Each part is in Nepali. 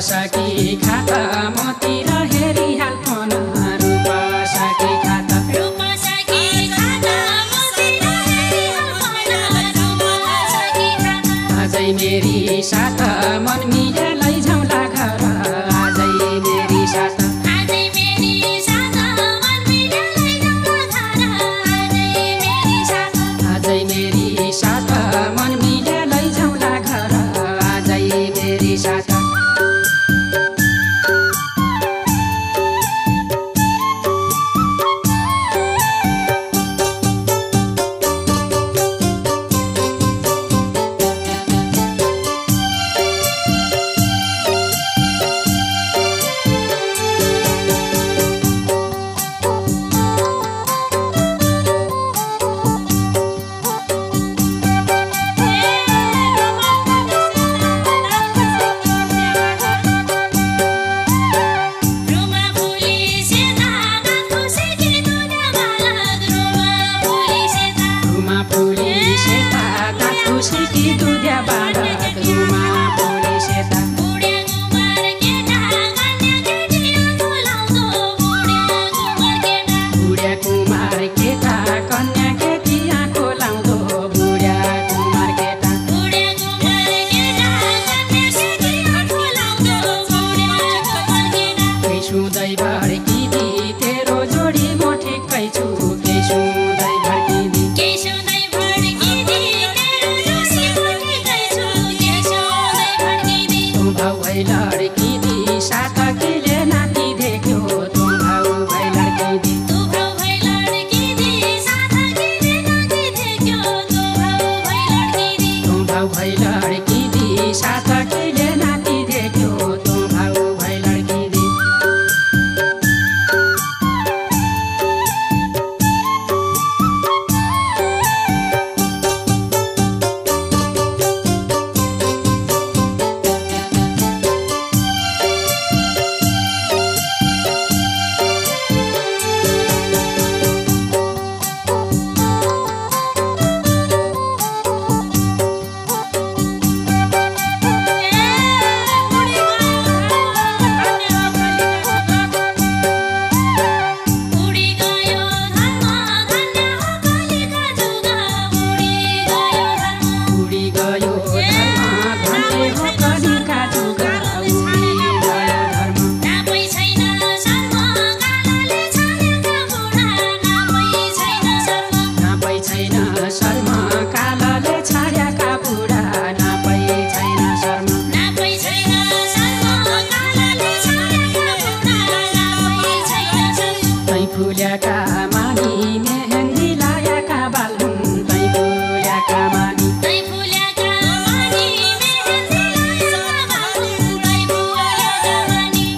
सकी खाता मतिर हेरिहाल फोन रूप सकी खाता आजै मेरी साथ मन मिले लैजाउँला घर आजै मेरी साथ आजै मेरी साथ मन मिले लैजाउँला घर आजै मेरी साथ सिटी दुध्या बालक रुमा पुली सेता बुढ्या कुमार केटा कन्या केटी आँखो लाउँदो बुढ्या कुमार केटा केही सुँदै भड्किदी तेरो जोडी म ठिक्कै छु केही सुँदै भड्किदी लड़की दी साथ अकेले नाती देख्यो तुम भाउ भाइ लड़की दी तुम भाउ भाइ लड़की दी साथ अकेले नाती देख्यो तुम भाउ भाइ लड़की दी फुल्याका मानी मेहन्दी लायाका बालुन तै फुल्याका मानी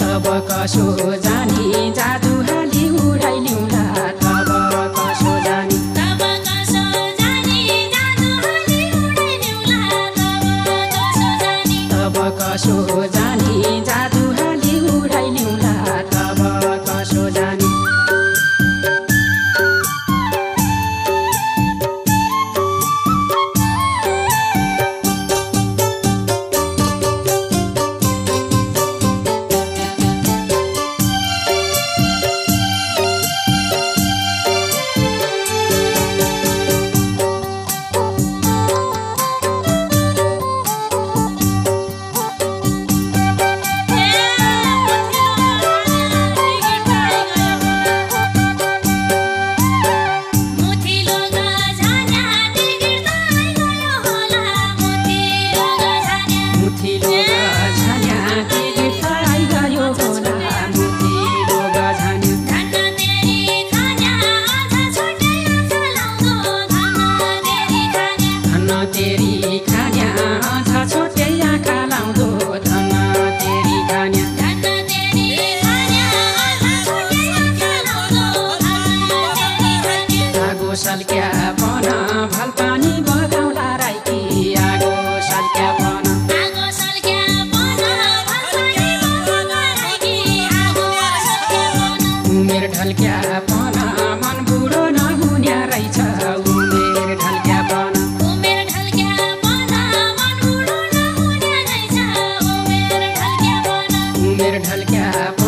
तब कसो जानी जादु हाली उडाइलिउँला तब कसो जानी तब कसो जानी जादु हाली उडाइलिउँला तब कसो जानी तेरी खान्या आँखा छोटे आँखा लाउँदो धन तेरी खान्या आगो सल्क्या पन भल पानी बगाउँला राइकी आगो सल्क्या पन उमेर ढल्क्या पन मन बुढो नहुन्या रहेछ उमेर ढल्क्या पन क्या